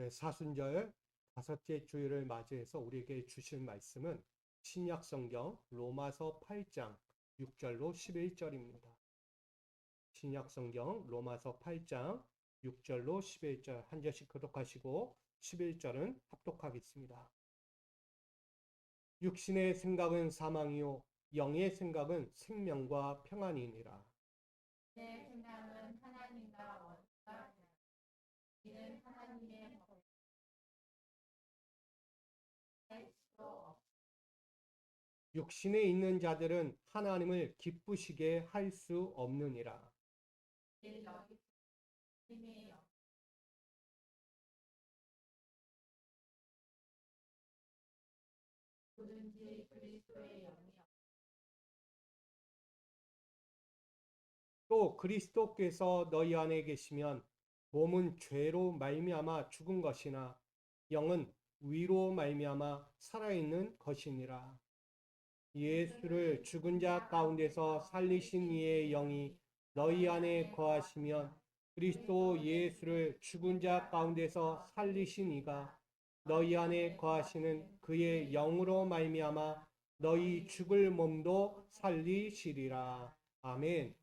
사순절 다섯째 주일을 맞이해서 우리에게 주신 말씀은 신약 성경 로마서 8장 6절로 11절입니다. 신약 성경 로마서 8장 6절로 11절 한 절씩 교독하시고 11절은 합독하겠습니다. 육신의 생각은 사망이요 영의 생각은 생명과 평안이니라. 내 생각은 하나님과 원수가 되나 이는 하나님의 법에 육신에 있는 자들은 하나님을 기쁘시게 할 수 없느니라. 여기 힘이 누구든지 그리스도의 영이 또 그리스도께서 너희 안에 계시면 몸은 죄로 말미암아 죽은 것이나 영은 위로 말미암아 살아있는 것이니라. 예수를 죽은 자 가운데서 살리신 이의 영이 너희 안에 거하시면 그리스도 예수를 죽은 자 가운데서 살리신 이가 너희 안에 거하시는 그의 영으로 말미암아 너희 죽을 몸도 살리시리라. 아멘.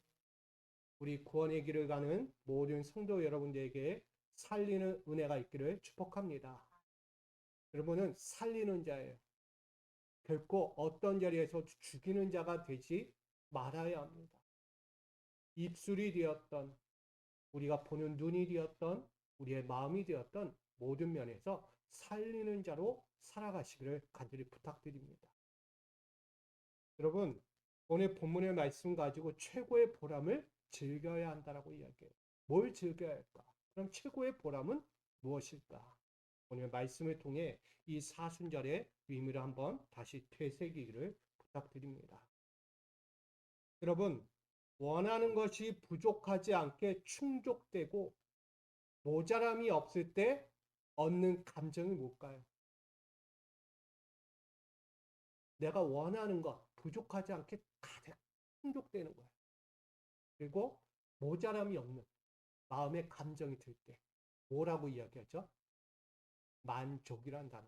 우리 구원의 길을 가는 모든 성도 여러분들에게 살리는 은혜가 있기를 축복합니다. 여러분은 살리는 자예요. 결코 어떤 자리에서 죽이는 자가 되지 말아야 합니다. 입술이 되었던 우리가 보는 눈이 되었던 우리의 마음이 되었던 모든 면에서 살리는 자로 살아가시기를 간절히 부탁드립니다. 여러분, 오늘 본문의 말씀 가지고 최고의 보람을 즐겨야 한다라고 이야기해요. 뭘 즐겨야 할까? 그럼 최고의 보람은 무엇일까? 오늘 말씀을 통해 이 사순절의 의미를 한번 다시 되새기기를 부탁드립니다. 여러분, 원하는 것이 부족하지 않게 충족되고 모자람이 없을 때 얻는 감정이 뭘까요? 내가 원하는 것, 부족하지 않게 가득 충족되는 거예요. 그리고 모자람이 없는 마음의 감정이 들 때 뭐라고 이야기하죠? 만족이란 단어.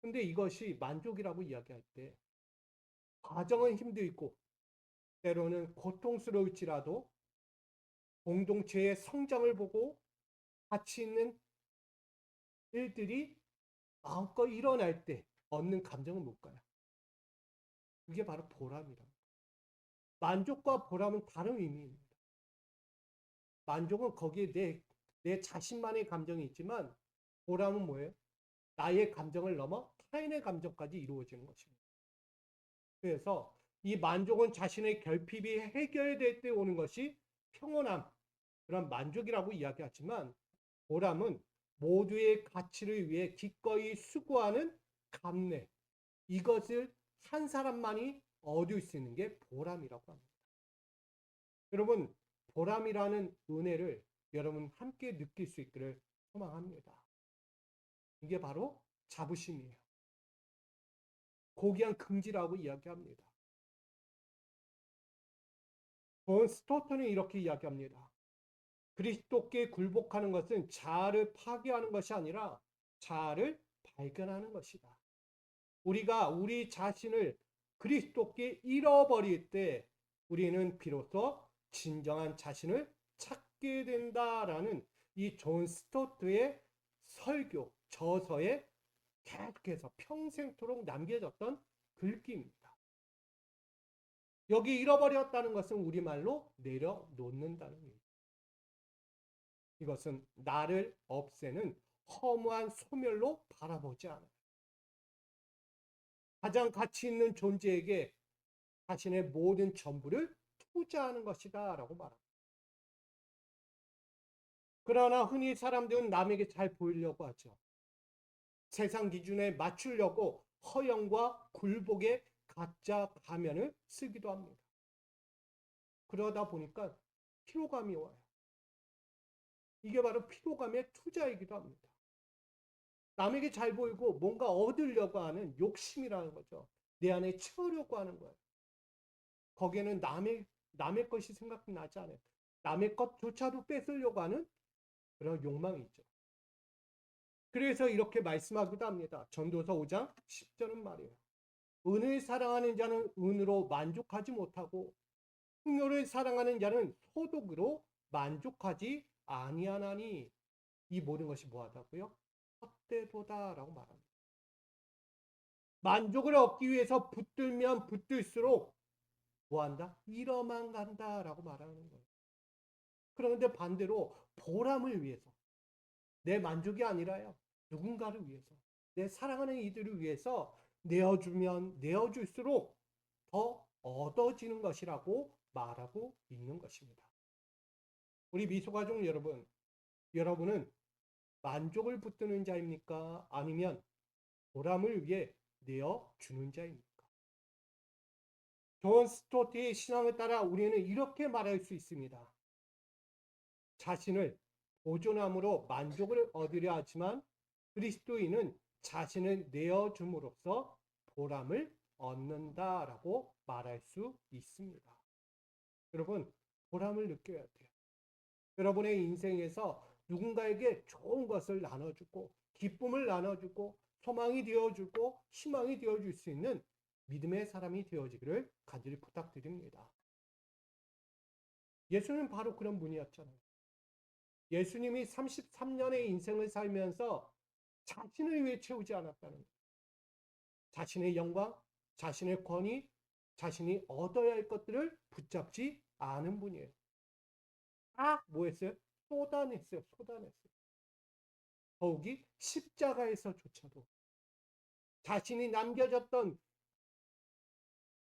근데 이것이 만족이라고 이야기할 때 과정은 힘들고 때로는 고통스러울지라도 공동체의 성장을 보고 가치 있는 일들이 마음껏 일어날 때 얻는 감정은 뭘까요? 그게 바로 보람이랍니다. 만족과 보람은 다른 의미입니다. 만족은 거기에 내 자신만의 감정이 있지만 보람은 뭐예요? 나의 감정을 넘어 타인의 감정까지 이루어지는 것입니다. 그래서 이 만족은 자신의 결핍이 해결될 때 오는 것이 평온함, 그런 만족이라고 이야기하지만 보람은 모두의 가치를 위해 기꺼이 수고하는 감내, 이것을 한 사람만이 얻을 수 있는 게 보람이라고 합니다. 여러분, 보람이라는 은혜를 여러분 함께 느낄 수 있기를 소망합니다. 이게 바로 자부심이에요. 고귀한 긍지라고 이야기합니다. 존 스토턴이 이렇게 이야기합니다. 그리스도께 굴복하는 것은 자아를 파괴하는 것이 아니라 자아를 발견하는 것이다. 우리가 우리 자신을 그리스도께 잃어버릴 때 우리는 비로소 진정한 자신을 찾게 된다라는 이 존 스토트의 설교, 저서에 계속해서 평생토록 남겨졌던 글귀입니다. 여기 잃어버렸다는 것은 우리말로 내려놓는다는 의미. 이것은 나를 없애는 허무한 소멸로 바라보지 않아요. 가장 가치 있는 존재에게 자신의 모든 전부를 투자하는 것이다 라고 말합니다. 그러나 흔히 사람들은 남에게 잘 보이려고 하죠. 세상 기준에 맞추려고 허영과 굴복의 가짜 가면을 쓰기도 합니다. 그러다 보니까 피로감이 와요. 이게 바로 피로감의 투자이기도 합니다. 남에게 잘 보이고 뭔가 얻으려고 하는 욕심이라는 거죠. 내 안에 채우려고 하는 거예요. 거기에는 남의 것이 생각나지 않아요. 남의 것조차도 뺏으려고 하는 그런 욕망이 있죠. 그래서 이렇게 말씀하기도 합니다. 전도서 5장 10절은 말이에요. 은을 사랑하는 자는 은으로 만족하지 못하고 풍요를 사랑하는 자는 소득으로 만족하지 아니하나니 이 모든 것이 뭐하다고요? 헛되도다라고 말합니다. 만족을 얻기 위해서 붙들면 붙들수록 뭐한다? 잃어만 간다라고 말하는 거예요. 그런데 반대로 보람을 위해서 내 만족이 아니라요. 누군가를 위해서 내 사랑하는 이들을 위해서 내어주면 내어줄수록 더 얻어지는 것이라고 말하고 있는 것입니다. 우리 미소가족 여러분, 여러분은 만족을 붙드는 자입니까? 아니면 보람을 위해 내어주는 자입니까? 존 스토트의 신앙을 따라 우리는 이렇게 말할 수 있습니다. 자신을 보존함으로 만족을 얻으려 하지만 그리스도인은 자신을 내어줌으로써 보람을 얻는다라고 말할 수 있습니다. 여러분, 보람을 느껴야 돼요. 여러분의 인생에서 누군가에게 좋은 것을 나눠주고 기쁨을 나눠주고 소망이 되어주고 희망이 되어줄 수 있는 믿음의 사람이 되어지기를 간절히 부탁드립니다. 예수는 바로 그런 분이었잖아요. 예수님이 33년의 인생을 살면서 자신을 위해 채우지 않았다는 거예요. 자신의 영광, 자신의 권위, 자신이 얻어야 할 것들을 붙잡지 않은 분이에요. 뭐 했어요? 쏟아냈어요. 더욱이 십자가에서조차도 자신이 남겨졌던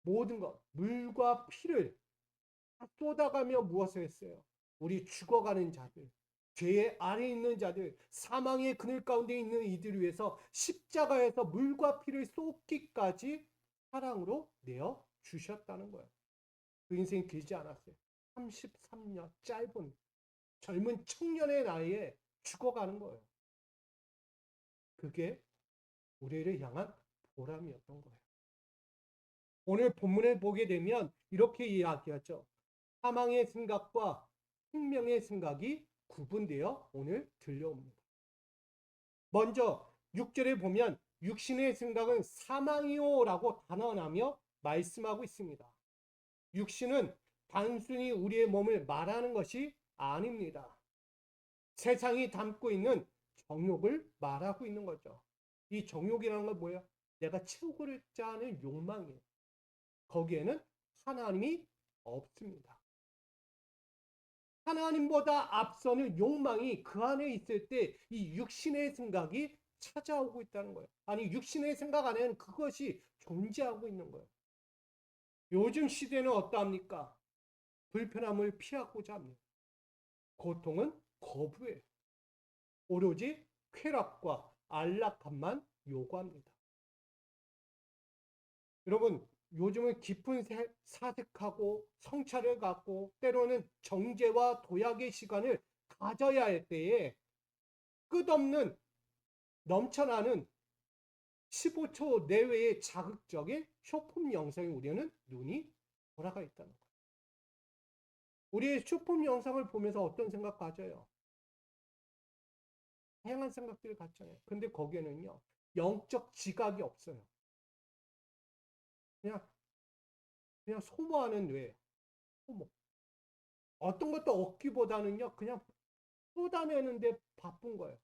모든 것, 물과 피를 쏟아가며 무엇을 했어요? 우리 죽어가는 자들, 죄의 아래에 있는 자들, 사망의 그늘 가운데 있는 이들을 위해서 십자가에서 물과 피를 쏟기까지 사랑으로 내어 주셨다는 거예요. 그 인생이 길지 않았어요. 33년 짧은 젊은 청년의 나이에 죽어가는 거예요. 그게 우리를 향한 보람이었던 거예요. 오늘 본문을 보게 되면 이렇게 이야기하죠. 사망의 생각과 생명의 생각이 구분되어 오늘 들려옵니다. 먼저 6절에 보면 육신의 생각은 사망이요라고 단언하며 말씀하고 있습니다. 육신은 단순히 우리의 몸을 말하는 것이 아닙니다. 세상이 담고 있는 정욕을 말하고 있는 거죠. 이 정욕이라는 건 뭐예요? 내가 채우고자 하는 욕망이에요. 거기에는 하나님이 없습니다. 하나님보다 앞서는 욕망이 그 안에 있을 때 이 육신의 생각이 찾아오고 있다는 거예요. 아니, 육신의 생각 안에는 그것이 존재하고 있는 거예요. 요즘 시대는 어떠합니까? 불편함을 피하고자 합니다. 고통은 거부해요. 오로지 쾌락과 안락함만 요구합니다. 여러분, 요즘은 깊은 사색하고 성찰을 갖고 때로는 정죄와 도약의 시간을 가져야 할 때에 끝없는 넘쳐나는 15초 내외의 자극적인 쇼폼 영상에 우리는 눈이 돌아가 있다는 거예요. 우리의 쇼폼 영상을 보면서 어떤 생각 가져요? 다양한 생각들을 갖잖아요. 근데 거기에는요, 영적 지각이 없어요. 그냥 소모하는 뇌예요. 소모. 어떤 것도 얻기보다는요, 그냥 쏟아내는데 바쁜 거예요.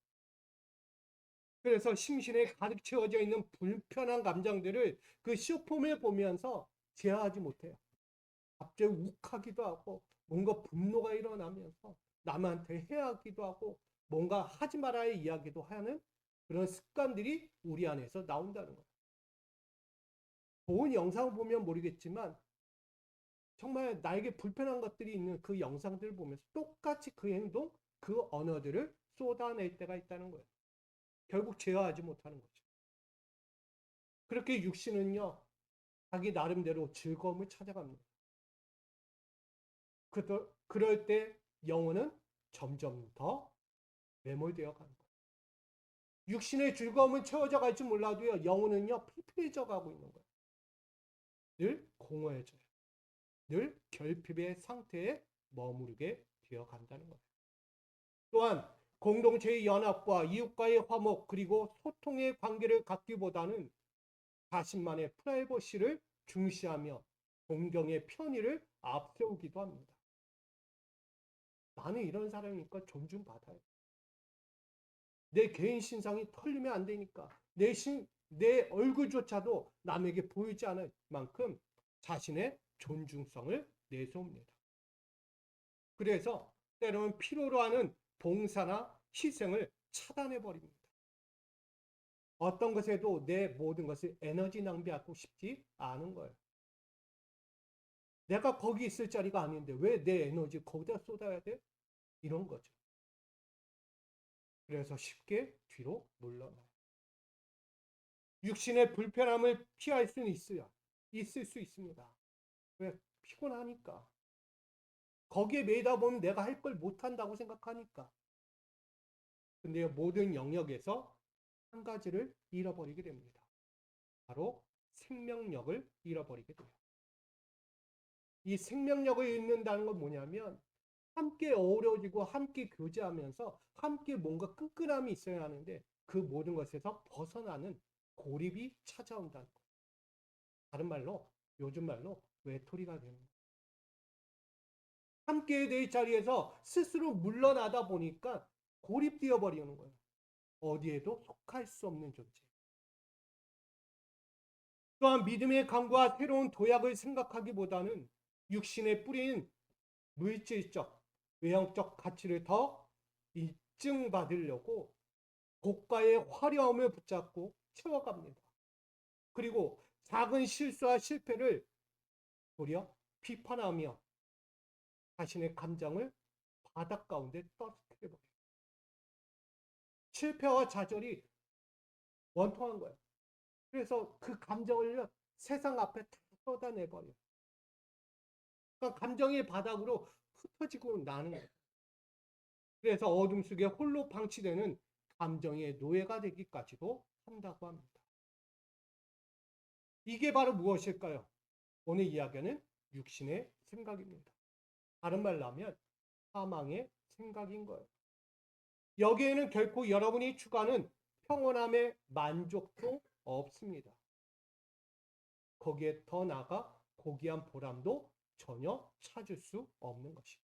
그래서 심신에 가득 채워져 있는 불편한 감정들을 그 쇼폼을 보면서 제어하지 못해요. 갑자기 욱하기도 하고 뭔가 분노가 일어나면서 남한테 해하기도 하고 뭔가 하지 말아야 이야기도 하는 그런 습관들이 우리 안에서 나온다는 거예요. 좋은 영상을 보면 모르겠지만 정말 나에게 불편한 것들이 있는 그 영상들을 보면서 똑같이 그 행동, 그 언어들을 쏟아낼 때가 있다는 거예요. 결국 제어하지 못하는 거죠. 그렇게 육신은요, 자기 나름대로 즐거움을 찾아갑니다. 그럴 때 영혼은 점점 더 매몰되어 가는 거예요. 육신의 즐거움은 채워져 갈지 몰라도요, 영혼은요, 피폐해져 가고 있는 거예요. 늘 공허해져요. 늘 결핍의 상태에 머무르게 되어 간다는 거예요. 또한 공동체의 연합과 이웃과의 화목 그리고 소통의 관계를 갖기보다는 자신만의 프라이버시를 중시하며 동경의 편의를 앞세우기도 합니다. 나는 이런 사람이니까 존중받아요. 내 개인 신상이 털리면 안 되니까 내 얼굴조차도 남에게 보이지 않을 만큼 자신의 존중성을 내세웁니다. 그래서 때로는 필요로 하는 봉사나 희생을 차단해 버립니다. 어떤 것에도 내 모든 것을 에너지 낭비하고 싶지 않은 거예요. 내가 거기 있을 자리가 아닌데 왜 내 에너지 거기다 쏟아야 돼? 이런 거죠. 그래서 쉽게 뒤로 물러나요. 육신의 불편함을 피할 수는 있을 수 있습니다. 왜? 피곤하니까. 거기에 매이다 보면 내가 할 걸 못한다고 생각하니까. 근데 모든 영역에서 한 가지를 잃어버리게 됩니다. 바로 생명력을 잃어버리게 돼요. 이 생명력을 잃는다는 건 뭐냐면 함께 어우러지고 함께 교제하면서 함께 뭔가 끈끈함이 있어야 하는데 그 모든 것에서 벗어나는 고립이 찾아온다는 거예요. 다른 말로 요즘 말로 외톨이가 되는 거예요. 함께 될 자리에서 스스로 물러나다 보니까 고립되어 버리는 거예요. 어디에도 속할 수 없는 존재. 또한 믿음의 강구와 새로운 도약을 생각하기보다는 육신에 뿌린 물질적, 외형적 가치를 더 입증받으려고 고가의 화려함을 붙잡고 채워갑니다. 그리고 작은 실수와 실패를 도리어 비판하며 자신의 감정을 바닥 가운데 떨어뜨려버려요. 실패와 좌절이 원통한 거예요. 그래서 그 감정을 세상 앞에 다 쏟아내버려요. 그러니까 감정의 바닥으로 흩어지고 나는 거예요. 그래서 어둠 속에 홀로 방치되는 감정의 노예가 되기까지도 한다고 합니다. 이게 바로 무엇일까요? 오늘 이야기는 육신의 생각입니다. 다른 말로 하면 사망의 생각인 거예요. 여기에는 결코 여러분이 추구하는 평온함의 만족도 없습니다. 거기에 더 나아가 고귀한 보람도 전혀 찾을 수 없는 것입니다.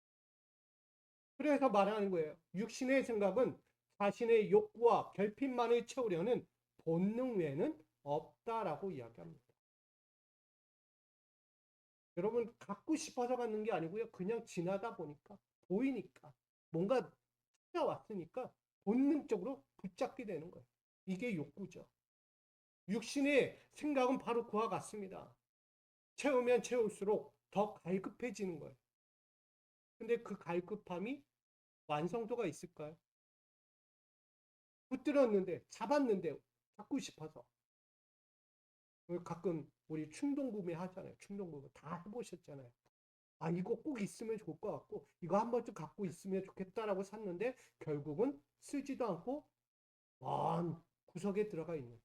그래서 말하는 거예요. 육신의 생각은 자신의 욕구와 결핍만을 채우려는 본능 외에는 없다라고 이야기합니다. 여러분 갖고 싶어서 갖는 게 아니고요. 그냥 지나다 보니까 보이니까 뭔가 찾아왔으니까 본능적으로 붙잡게 되는 거예요. 이게 욕구죠. 육신의 생각은 바로 그와 같습니다. 채우면 채울수록 더 갈급해지는 거예요. 근데 그 갈급함이 완성도가 있을까요? 붙들었는데 잡았는데 갖고 싶어서. 가끔 우리 충동구매 하잖아요. 충동구매 다 해보셨잖아요. 아 이거 꼭 있으면 좋을 것 같고 이거 한 번쯤 갖고 있으면 좋겠다라고 샀는데 결국은 쓰지도 않고 먼 구석에 들어가 있는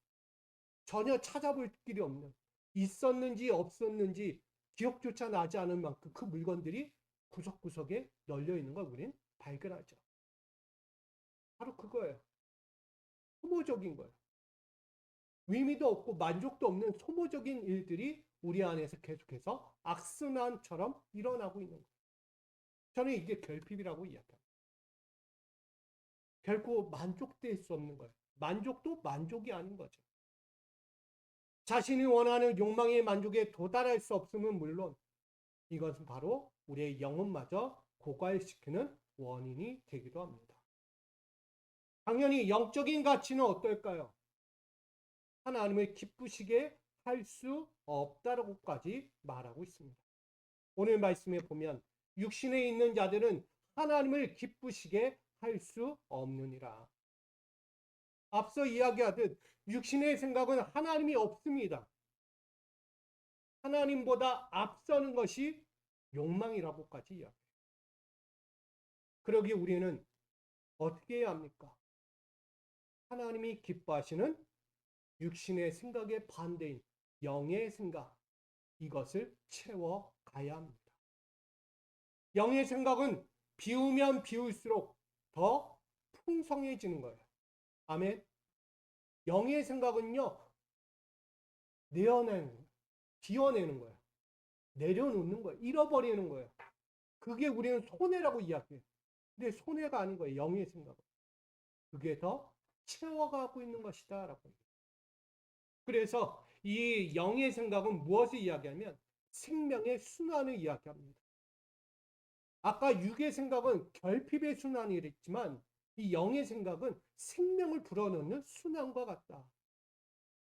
전혀 찾아볼 길이 없는 있었는지 없었는지 기억조차 나지 않을 만큼 그 물건들이 구석구석에 널려 있는 걸 우리는 발견하죠. 바로 그거예요. 소모적인 거예요. 의미도 없고 만족도 없는 소모적인 일들이 우리 안에서 계속해서 악순환처럼 일어나고 있는 거예요. 저는 이게 결핍이라고 이야기합니다. 결코 만족될 수 없는 거예요. 만족도 만족이 아닌 거죠. 자신이 원하는 욕망의 만족에 도달할 수 없음은 물론 이것은 바로 우리의 영혼마저 고갈시키는 원인이 되기도 합니다. 당연히 영적인 가치는 어떨까요? 하나님을 기쁘시게 할 수 없다라고까지 말하고 있습니다. 오늘 말씀에 보면 육신에 있는 자들은 하나님을 기쁘시게 할 수 없느니라. 앞서 이야기하듯 육신의 생각은 하나님이 없습니다. 하나님보다 앞서는 것이 욕망이라고까지 이야기해요. 그러기 우리는 어떻게 해야 합니까? 하나님이 기뻐하시는 육신의 생각의 반대인 영의 생각, 이것을 채워가야 합니다. 영의 생각은 비우면 비울수록 더 풍성해지는 거예요. 아멘. 영의 생각은요, 내어내는 거예요. 비워내는 거예요. 내려놓는 거예요. 잃어버리는 거예요. 그게 우리는 손해라고 이야기해요. 근데 손해가 아닌 거예요. 영의 생각은. 그게 더 채워가고 있는 것이다 라고. 그래서 이 영의 생각은 무엇을 이야기하면 생명의 순환을 이야기합니다. 아까 육의 생각은 결핍의 순환이랬지만 이 영의 생각은 생명을 불어넣는 순환과 같다.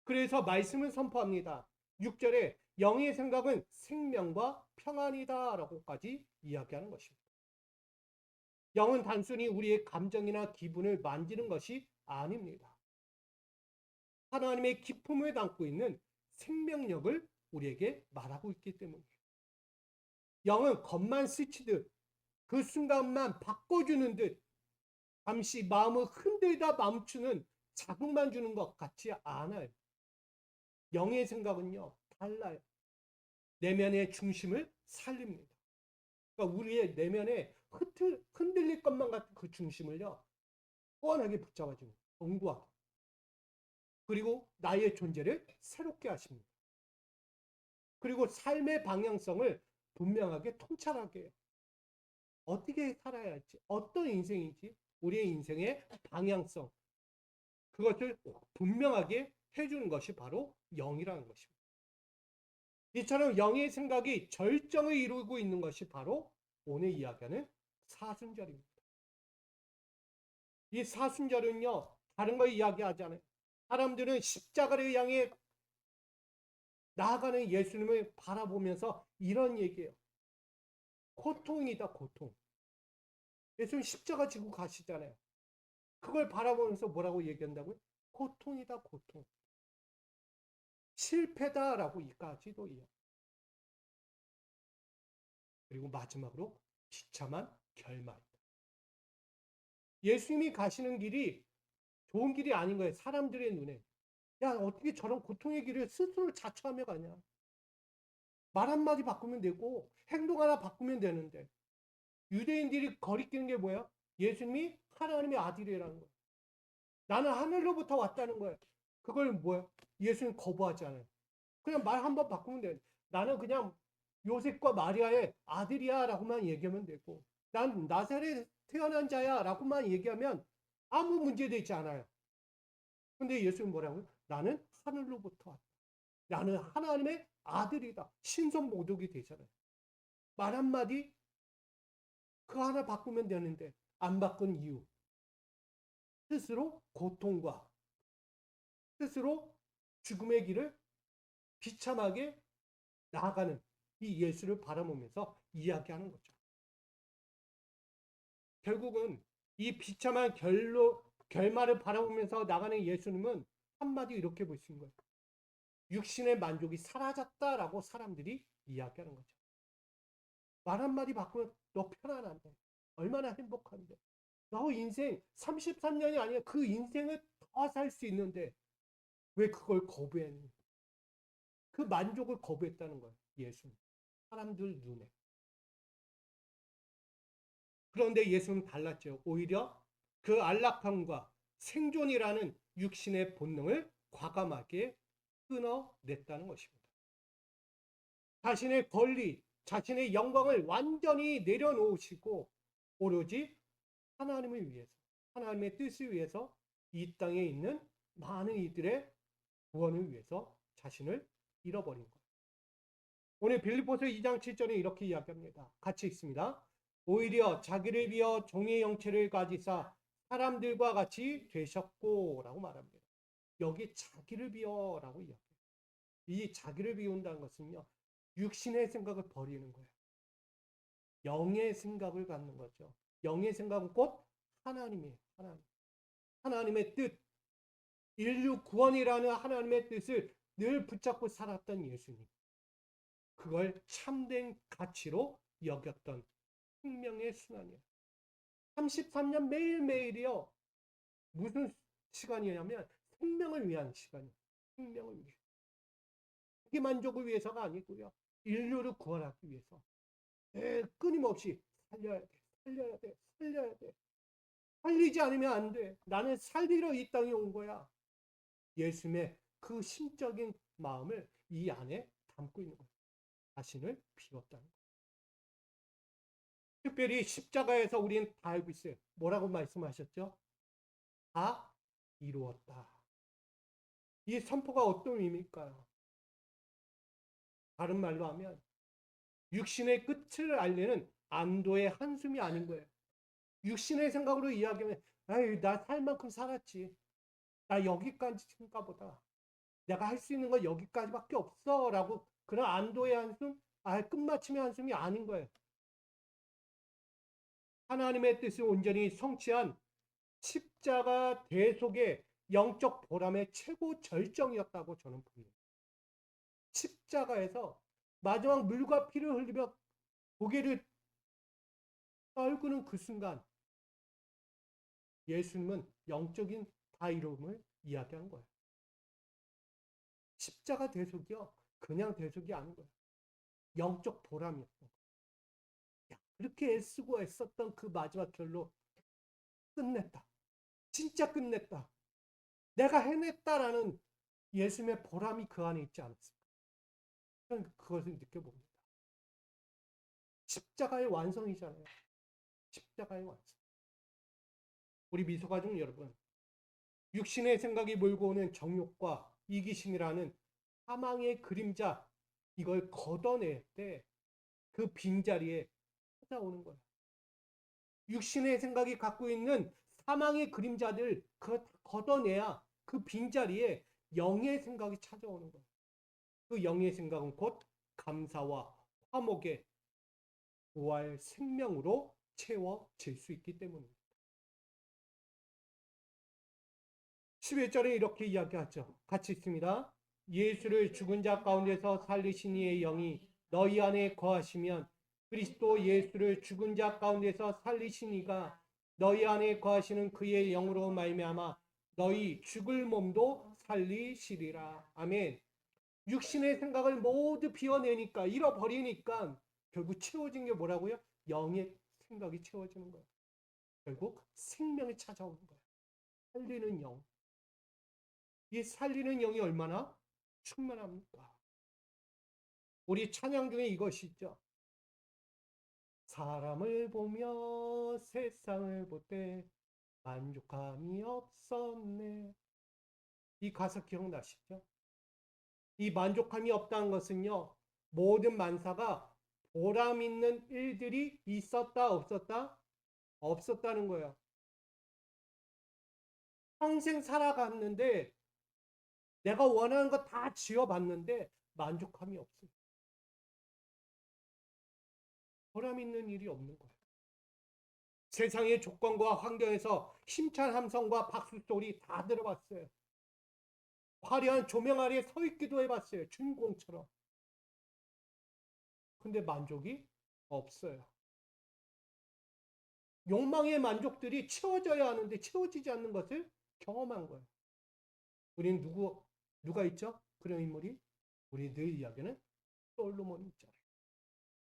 그래서 말씀을 선포합니다. 6절에 영의 생각은 생명과 평안이다 라고까지 이야기하는 것입니다. 영은 단순히 우리의 감정이나 기분을 만지는 것이 아닙니다. 하나님의 기품을 담고 있는 생명력을 우리에게 말하고 있기 때문이에요. 영은 겉만 스치듯 그 순간만 바꿔주는 듯 잠시 마음을 흔들다 멈추는 자극만 주는 것 같지 않아요. 영의 생각은요, 달라요. 내면의 중심을 살립니다. 그러니까 우리의 내면에 흔들릴 것만 같은 그 중심을요, 뻔하게 붙잡아주는, 견고하게. 그리고 나의 존재를 새롭게 하십니다. 그리고 삶의 방향성을 분명하게 통찰하게 해요. 어떻게 살아야 할지, 어떤 인생인지, 우리의 인생의 방향성, 그것을 분명하게 해주는 것이 바로 영이라는 것입니다. 이처럼 영의 생각이 절정을 이루고 있는 것이 바로 오늘 이야기하는 사순절입니다. 이 사순절은요, 다른 거 이야기하지 않아요. 사람들은 십자가를 향해 나아가는 예수님을 바라보면서 이런 얘기해요. 고통이다, 고통. 예수님 십자가 지고 가시잖아요. 그걸 바라보면서 뭐라고 얘기한다고요? 고통이다, 고통. 실패다라고 이까지도 이야기. 그리고 마지막으로 비참한 결말이다. 예수님이 가시는 길이 좋은 길이 아닌 거예요. 사람들의 눈에. 야, 어떻게 저런 고통의 길을 스스로 자처하며 가냐. 말 한마디 바꾸면 되고 행동 하나 바꾸면 되는데 유대인들이 거리끼는 게 뭐야? 예수님이 하나님의 아들이라는 거예요. 나는 하늘로부터 왔다는 거예요. 그걸 뭐야? 예수님 거부하지 않아요. 그냥 말 한번 바꾸면 돼. 나는 그냥 요셉과 마리아의 아들이야 라고만 얘기하면 되고 난 나사렛에 태어난 자야 라고만 얘기하면 아무 문제되지 않아요. 근데 예수님 뭐라고요? 나는 하늘로부터 왔다. 나는 하나님의 아들이다. 신성모독이 되잖아요. 말 한마디 그 하나 바꾸면 되는데 안 바꾼 이유. 스스로 고통과 스스로 죽음의 길을 비참하게 나아가는 이 예수를 바라보면서 이야기하는 거죠. 결국은 이 비참한 결말을 바라보면서 나가는 예수님은 한마디 이렇게 보시는 거예요. 육신의 만족이 사라졌다라고 사람들이 이야기하는 거죠. 말 한마디 바꾸면 너 편안한데 얼마나 행복한데 너 인생 33년이 아니라 그 인생을 더 살 수 있는데 왜 그걸 거부했니? 그 만족을 거부했다는 거예요. 예수는. 사람들 눈에. 그런데 예수는 달랐죠. 오히려 그 안락함과 생존이라는 육신의 본능을 과감하게 끊어냈다는 것입니다. 자신의 권리, 자신의 영광을 완전히 내려놓으시고 오로지 하나님을 위해서, 하나님의 뜻을 위해서 이 땅에 있는 많은 이들의 구원을 위해서 자신을 잃어버린 거예요. 오늘 빌립보서 2장 7절에 이렇게 이야기합니다. 같이 읽습니다. 오히려 자기를 비어 종의 형체를 가지사 사람들과 같이 되셨고 라고 말합니다. 여기 자기를 비어라고 이야기해요. 이 자기를 비운다는 것은요. 육신의 생각을 버리는 거예요. 영의 생각을 갖는 거죠. 영의 생각은 곧 하나님이에요. 하나님. 하나님의 뜻, 인류 구원이라는 하나님의 뜻을 늘 붙잡고 살았던 예수님. 그걸 참된 가치로 여겼던 생명의 순환이에요. 33년 매일매일이요. 무슨 시간이냐면 생명을 위한 시간이에요. 생명을 위해. 자기 만족을 위해서가 아니고요. 인류를 구원하기 위해서 끊임없이 살려야 돼, 살려야 돼, 살려야 돼. 살리지 않으면 안 돼. 나는 살리러 이 땅에 온 거야. 예수님의 그 심적인 마음을 이 안에 담고 있는 거예요. 자신을 비웠다는 거예요. 특별히 십자가에서 우리는 다 알고 있어요. 뭐라고 말씀하셨죠? 다 이루었다. 이 선포가 어떤 의미일까요? 다른 말로 하면 육신의 끝을 알리는 안도의 한숨이 아닌 거예요. 육신의 생각으로 이야기하면 아유, 나 살 만큼 살았지. 나 여기까지인가 보다. 내가 할 수 있는 건 여기까지밖에 없어 라고 그런 안도의 한숨, 끝마침의 한숨이 아닌 거예요. 하나님의 뜻을 온전히 성취한 십자가 대속의 영적 보람의 최고 절정이었다고 저는 봅니다. 십자가에서 마지막 물과 피를 흘리며 고개를 떨구는 그 순간 예수님은 영적인 다이로움을 이야기한 거예요. 십자가 대속이요. 그냥 대속이 아닌 거예요. 영적 보람이었던 거예요. 그렇게 애쓰고 애썼던 그 마지막 결로 끝냈다. 진짜 끝냈다. 내가 해냈다라는 예수님의 보람이 그 안에 있지 않았을까. 저는 그것을 느껴봅니다. 십자가의 완성이잖아요. 십자가의 완성. 우리 미소가족 여러분, 육신의 생각이 몰고 오는 정욕과 이기심이라는 사망의 그림자, 이걸 걷어낼 때 그 빈자리에 찾아오는 거예요. 육신의 생각이 갖고 있는 사망의 그림자들 그걸 걷어내야 그 빈자리에 영의 생각이 찾아오는 거예요. 그 영의 생각은 곧 감사와 화목의 부활 생명으로 채워질 수 있기 때문입니다. 11절에 이렇게 이야기하죠. 같이 있습니다. 예수를 죽은 자 가운데서 살리신 이의 영이 너희 안에 거하시면 그리스도 예수를 죽은 자 가운데서 살리신 이가 너희 안에 거하시는 그의 영으로 말미암아 너희 죽을 몸도 살리시리라. 아멘. 육신의 생각을 모두 비워내니까 잃어버리니까 결국 채워진 게 뭐라고요? 영의 생각이 채워지는 거예요. 결국 생명이 찾아오는 거예요. 살리는 영. 이 살리는 영이 얼마나 충만합니까? 우리 찬양 중에 이것이 있죠. 사람을 보며 세상을 볼 때 만족함이 없었네. 이 가사 기억나시죠? 이 만족함이 없다는 것은요, 모든 만사가 보람 있는 일들이 있었다, 없었다? 없었다는 거예요. 평생 살아갔는데 내가 원하는 거 다 지어봤는데 만족함이 없어요. 보람 있는 일이 없는 거예요. 세상의 조건과 환경에서 힘찬 함성과 박수 소리 다 들어봤어요. 화려한 조명 아래 서 있기도 해봤어요. 주인공처럼. 근데 만족이 없어요. 욕망의 만족들이 채워져야 하는데 채워지지 않는 것을 경험한 거예요. 우리는 누가 있죠? 그런 인물이? 우리 늘 이야기는 솔로몬이 있잖아요.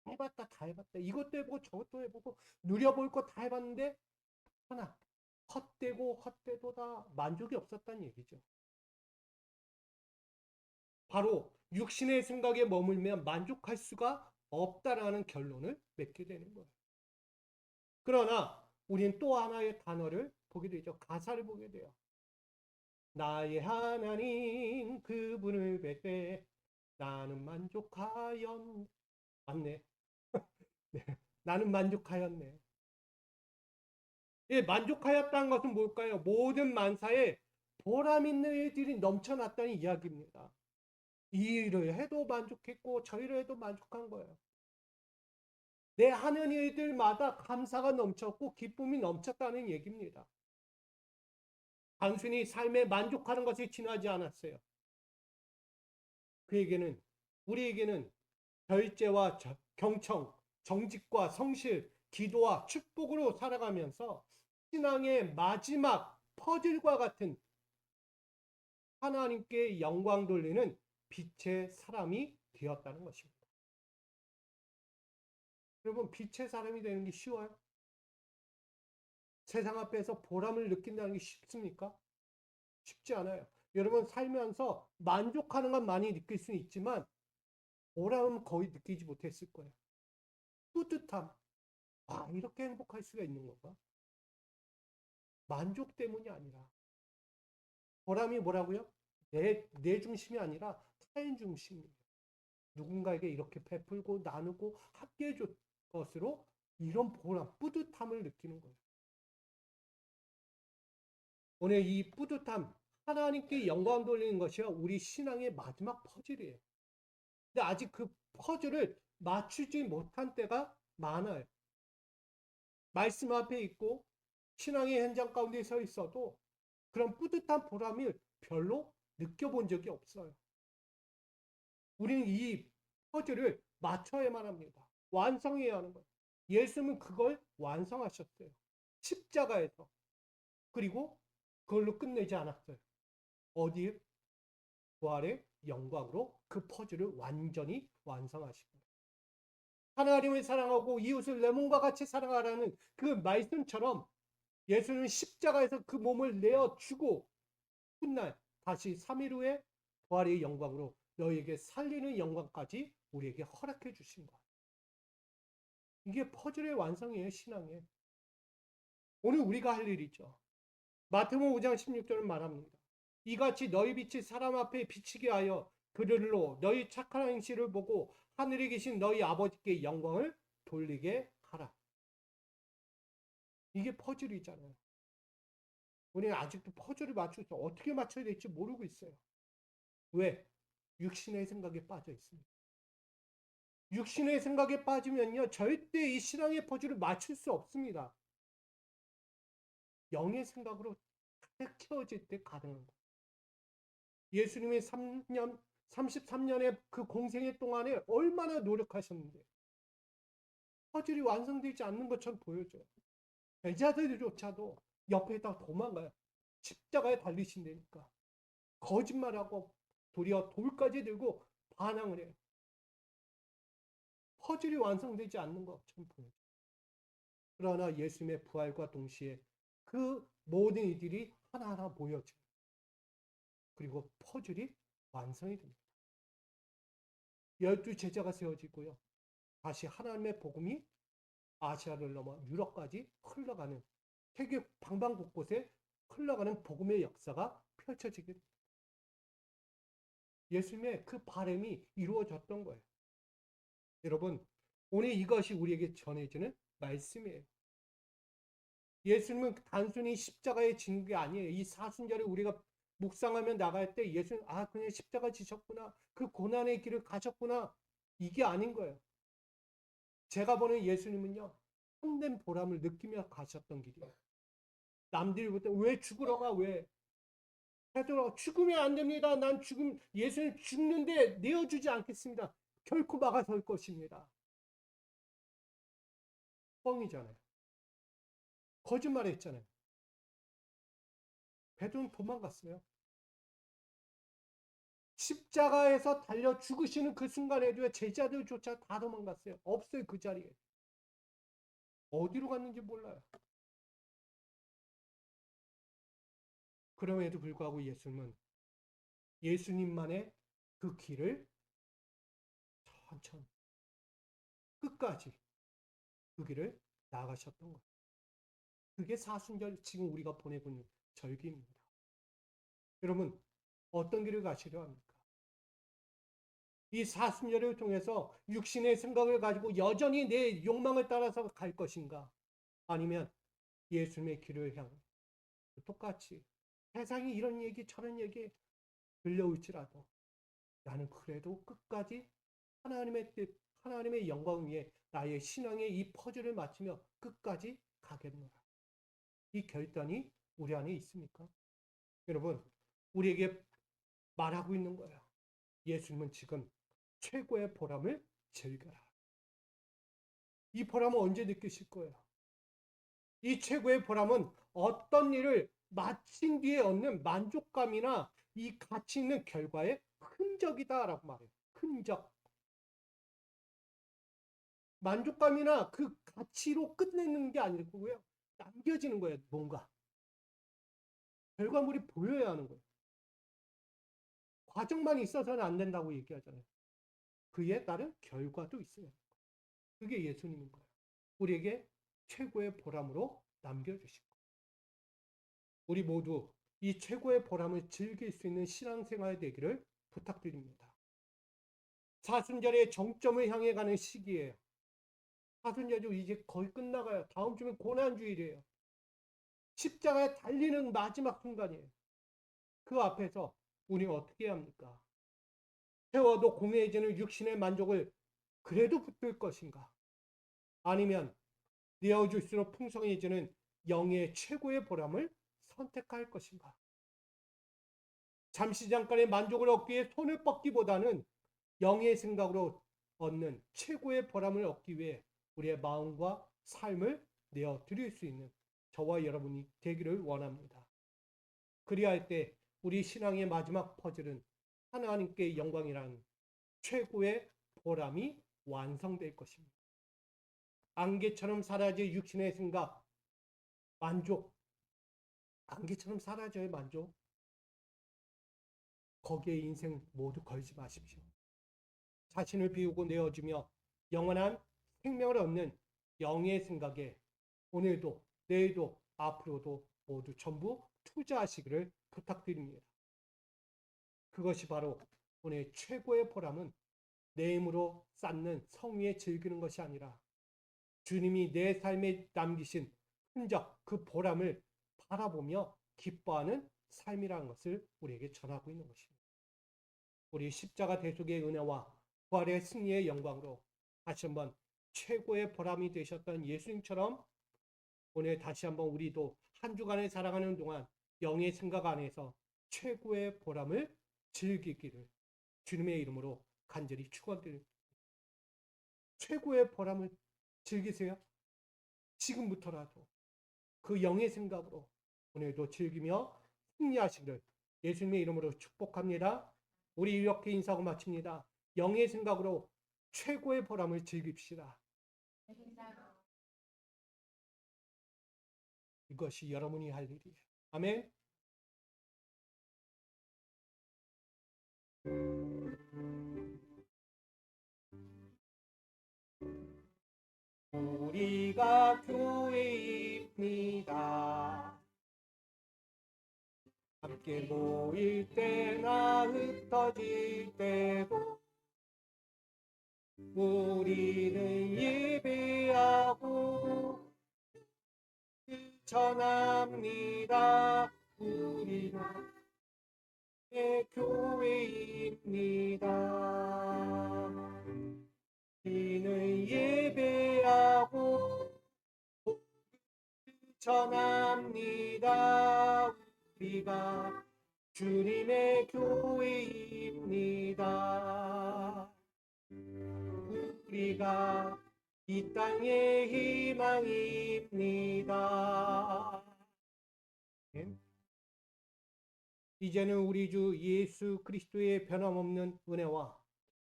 해봤다 다 해봤다. 이것도 해보고 저것도 해보고 누려볼 거 다 해봤는데 하나 헛되고 헛되도다 만족이 없었다는 얘기죠. 바로 육신의 생각에 머물면 만족할 수가 없다라는 결론을 맺게 되는 거예요. 그러나 우리는 또 하나의 단어를 보게 되죠. 가사를 보게 돼요. 나의 하나님 그분을 뵐 때 나는 만족하였네. 맞네. 네. 나는 만족하였네. 예, 만족하였다는 것은 뭘까요? 모든 만사에 보람 있는 일들이 넘쳐났다는 이야기입니다. 이 일을 해도 만족했고 저 일을 해도 만족한 거예요. 내 하는 일들마다 감사가 넘쳤고 기쁨이 넘쳤다는 얘기입니다. 단순히 삶에 만족하는 것이 지나지 않았어요. 그에게는 우리에게는 절제와 경청, 정직과 성실, 기도와 축복으로 살아가면서 신앙의 마지막 퍼즐과 같은 하나님께 영광 돌리는 빛의 사람이 되었다는 것입니다. 여러분, 빛의 사람이 되는 게 쉬워요? 세상 앞에서 보람을 느낀다는 게 쉽습니까? 쉽지 않아요. 여러분 살면서 만족하는 건 많이 느낄 수는 있지만 보람은 거의 느끼지 못했을 거예요. 뿌듯함. 아, 이렇게 행복할 수가 있는 건가? 만족 때문이 아니라. 보람이 뭐라고요? 내 중심이 아니라 타인 중심이에요. 누군가에게 이렇게 베풀고 나누고 함께 해줄 것으로 이런 보람, 뿌듯함을 느끼는 거예요. 오늘 이 뿌듯함, 하나님께 영광 돌리는 것이 우리 신앙의 마지막 퍼즐이에요. 근데 아직 그 퍼즐을 맞추지 못한 때가 많아요. 말씀 앞에 있고 신앙의 현장 가운데 서 있어도 그런 뿌듯한 보람을 별로 느껴본 적이 없어요. 우리는 이 퍼즐을 맞춰야만 합니다. 완성해야 하는 거예요. 예수님은 그걸 완성하셨어요. 십자가에서. 그리고 그걸로 끝내지 않았어요. 어디에? 부활의 영광으로 그 퍼즐을 완전히 완성하신 거예요. 하나님을 사랑하고 이웃을 내 몸과 같이 사랑하라는 그 말씀처럼 예수는 십자가에서 그 몸을 내어주고 훗날 다시 3일 후에 부활의 영광으로 너희에게 살리는 영광까지 우리에게 허락해 주신 것. 이게 퍼즐의 완성이에요, 신앙에. 오늘 우리가 할 일이죠. 마태복음 5장 16절은 말합니다. 이같이 너희 빛이 사람 앞에 비치게 하여 그들로 너희 착한 행실을 보고 하늘에 계신 너희 아버지께 영광을 돌리게 하라. 이게 퍼즐이잖아요. 우리는 아직도 퍼즐을 맞춰서 어떻게 맞춰야 될지 모르고 있어요. 왜? 육신의 생각에 빠져 있습니다. 육신의 생각에 빠지면요, 절대 이 신앙의 퍼즐을 맞출 수 없습니다. 영의 생각으로 가득 채워질 때 가능한 거예요. 예수님의 33년의 그 공생애 동안에 얼마나 노력하셨는데 퍼즐이 완성되지 않는 것처럼 보여져요. 제자들조차도 옆에다 도망가요. 십자가에 달리신다니까. 거짓말하고 도리어 돌까지 들고 반항을 해요. 퍼즐이 완성되지 않는 것처럼 보여져요. 그러나 예수님의 부활과 동시에 그 모든 이들이 하나하나 모여져요. 그리고 퍼즐이 완성이 됩니다. 12 제자가 세워지고요. 다시 하나님의 복음이 아시아를 넘어 유럽까지 흘러가는, 세계 방방곳곳에 흘러가는 복음의 역사가 펼쳐지게 됩니다. 예수님의 그 바람이 이루어졌던 거예요. 여러분, 오늘 이것이 우리에게 전해지는 말씀이에요. 예수님은 단순히 십자가에 지는 게 아니에요. 이 사순절에 우리가 묵상하며 나갈 때 예수님, 아, 그냥 십자가 지셨구나. 그 고난의 길을 가셨구나. 이게 아닌 거예요. 제가 보는 예수님은요, 참된 보람을 느끼며 가셨던 길이에요. 남들이 볼 때 왜 죽으러 가? 왜? 베드로가 죽으면 안 됩니다. 난 예수님 죽는데 내어주지 않겠습니다. 결코 막아설 것입니다. 뻥이잖아요. 거짓말했잖아요. 베드로는 도망갔어요. 십자가에서 달려 죽으시는 그 순간에도 제자들조차 다 도망갔어요. 없어요, 그 자리에. 어디로 갔는지 몰라요. 그럼에도 불구하고 예수님은 예수님만의 그 길을 천천히 끝까지 그 길을 나아가셨던 거예요. 그게 사순절 지금 우리가 보내고 있는 절기입니다. 여러분, 어떤 길을 가시려 합니까? 이 사순절을 통해서 육신의 생각을 가지고 여전히 내 욕망을 따라서 갈 것인가? 아니면 예수님의 길을 향해 똑같이 세상이 이런 얘기 저런 얘기 들려올지라도 나는 그래도 끝까지 하나님의 뜻, 하나님의 영광 위에 나의 신앙의 이 퍼즐을 맞추며 끝까지 가겠노라. 이 결단이 우리 안에 있습니까? 여러분, 우리에게 말하고 있는 거예요. 예수님은 지금 최고의 보람을 즐겨라. 이 보람은 언제 느끼실 거예요? 이 최고의 보람은 어떤 일을 마친 뒤에 얻는 만족감이나 이 가치 있는 결과의 흔적이다라고 말해요. 흔적. 만족감이나 그 가치로 끝내는 게 아니고요. 남겨지는 거예요. 뭔가 결과물이 보여야 하는 거예요. 과정만 있어서는 안 된다고 얘기하잖아요. 그에 따른 결과도 있어요. 그게 예수님인 거예요. 우리에게 최고의 보람으로 남겨주신 거예요. 우리 모두 이 최고의 보람을 즐길 수 있는 신앙생활 되기를 부탁드립니다. 사순절의 정점을 향해 가는 시기예요. 사순절이 이제 거의 끝나가요. 다음 주면 고난주일이에요. 십자가에 달리는 마지막 순간이에요. 그 앞에서 우리는 어떻게 해야 합니까? 세워도 공허해지는 육신의 만족을 그래도 붙들 것인가? 아니면 내어줄수록 풍성해지는 영의 최고의 보람을 선택할 것인가? 잠시 잠깐의 만족을 얻기 위해 손을 뻗기보다는 영의 생각으로 얻는 최고의 보람을 얻기 위해 우리의 마음과 삶을 내어드릴 수 있는 저와 여러분이 되기를 원합니다. 그리할 때 우리 신앙의 마지막 퍼즐은 하나님께 영광이라는 최고의 보람이 완성될 것입니다. 안개처럼 사라질 육신의 생각, 만족, 안개처럼 사라져요, 만족. 거기에 인생 모두 걸지 마십시오. 자신을 비우고 내어주며 영원한 생명을 얻는 영의 생각에 오늘도 내일도 앞으로도 모두 전부 투자하시기를 부탁드립니다. 그것이 바로 오늘 최고의 보람은 내 힘으로 쌓는 성위에 즐기는 것이 아니라 주님이 내 삶에 남기신 흔적, 그 보람을 바라보며 기뻐하는 삶이라는 것을 우리에게 전하고 있는 것입니다. 우리 십자가 대속의 은혜와 부활의 승리의 영광으로 다시 한번 최고의 보람이 되셨던 예수님처럼 오늘 다시 한번 우리도 한 주간을 살아가는 동안 영의 생각 안에서 최고의 보람을 즐기기를 주님의 이름으로 간절히 축원드립니다. 최고의 보람을 즐기세요. 지금부터라도 그 영의 생각으로 오늘도 즐기며 승리하시기를 예수님의 이름으로 축복합니다. 우리 이렇게 인사하고 마칩니다. 영의 생각으로 최고의 보람을 즐깁시다. 이것이 여러분이 할 일이에요. 아멘. 우리가 교회입니다. 함께 모일 때나 흩어질 때도 우리는 예배하고 전합니다. 우리는 교회입니다. 우리는 예배하고 전합니다. 우리가 주님의 교회입니다. 우리가 이 땅의 희망입니다. 이제는 우리 주 예수 그리스도의 변함없는 은혜와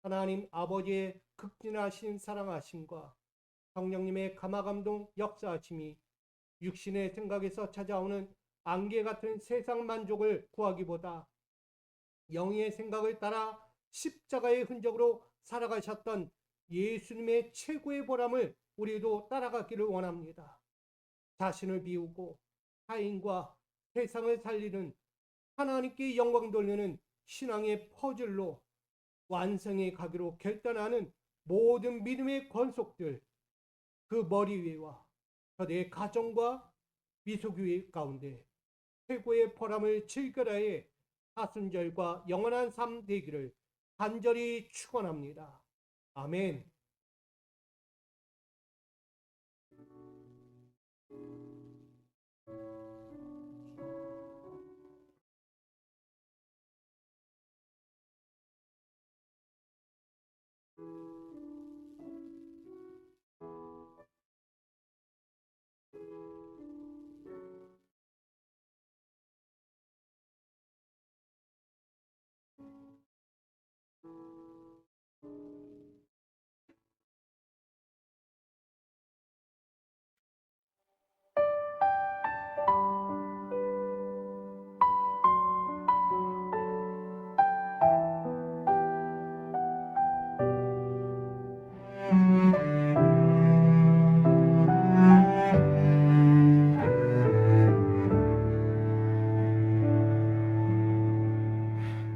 하나님 아버지의 극진하신 사랑하심과 성령님의 감화감동 역사하심이 육신의 생각에서 찾아오는 안개 같은 세상 만족을 구하기보다 영의 생각을 따라 십자가의 흔적으로 살아가셨던 예수님의 최고의 보람을 우리도 따라가기를 원합니다. 자신을 비우고 타인과 세상을 살리는 하나님께 영광 돌리는 신앙의 퍼즐로 완성해 가기로 결단하는 모든 믿음의 권속들, 그 머리 위와 내 가정과 미소교회 가운데 최고의 보람을 즐겨라의 사순절과 영원한 삶 되기를 간절히 축원합니다. 아멘.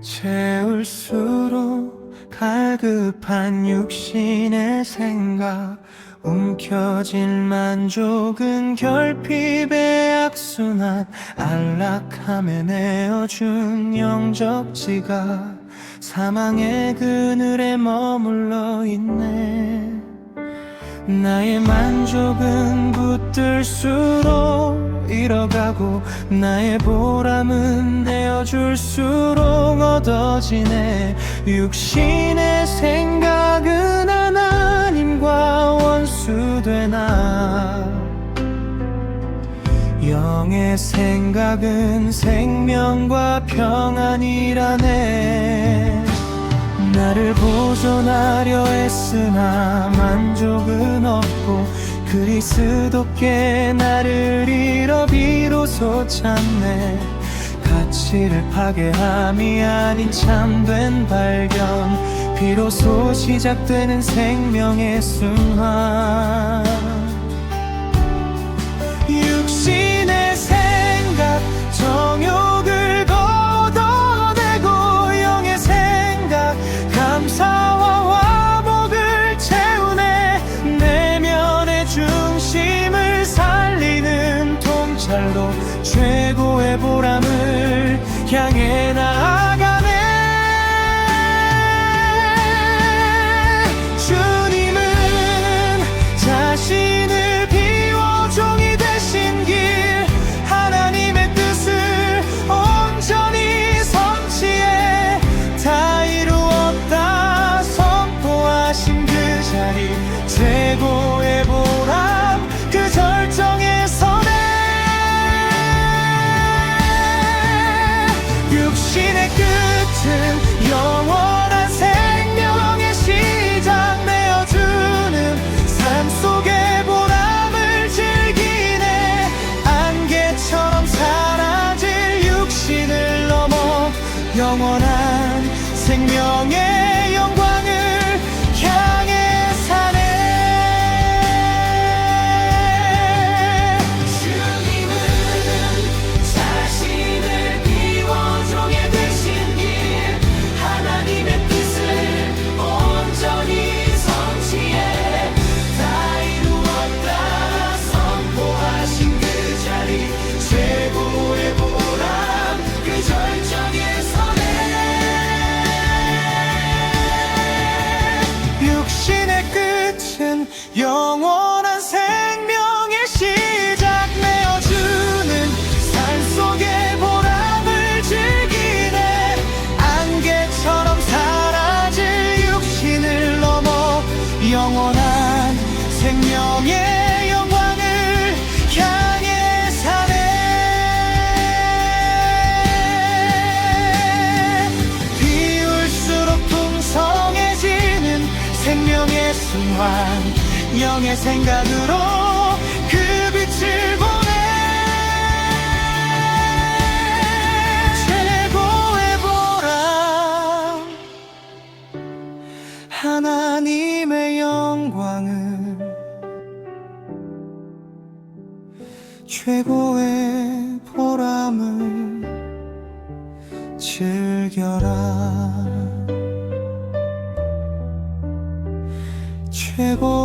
채울수록 갈급한 육신의 생각, 움켜진 만족은 결핍의 악순환, 안락함에 내어준 영적 지각, 사망의 그늘에 머물러 있네. 나의 만족은 붙들수록 잃어가고, 나의 보람은 내어줄수록 얻어지네. 육신의 생각은 하나님과 원수되나, 영의 생각은 생명과 평안이라네. 나를 보존하려 애쓰나 만족은 없고, 그리스도께 나를 잃어 비로소 찾네. 가치를 파괴함이 아닌 참된 발견, 비로소 시작되는 생명의 순환. 육신의 생각, 정욕을 걷어내고, 영의 생각, 감사와 화목을 채우네. 내면의 중심을 살리는 통찰로 최고의 보람을 향해 나아가네. 주님은 자신을 비워 종이 되신 길, 하나님의 뜻을 온전히 성취해 다 이루었다 선포하신 그 자리, 최고의 보람 그 절정에 서네. 육신의 끝은 영원한 생명의 시작, 내어주는 삶 속의 보람을 즐기네. 안개처럼 사라질 육신을 넘어 영원한 생명의 영광을 향해 사네. 주님은 자신을 비워 종에 되신 길, 하나님의 뜻을 온전히 성취해 다 이루었다 선포하신 그 자리, 최고의 보람 그 절정에 서네. 육신의 끝은 영원한 생명의 시작, 내어주는 삶 속의 보람을 즐기네. 안개처럼 사라질 육신을 넘어 영원한 생명의 영광을 향해 사네. 비울수록 풍성해지는 생명의 순환, 영의 생각으로 그 빛을 보내. 최고의 보람, 하나님의 영광은 최고의 보람을 즐겨라. 최고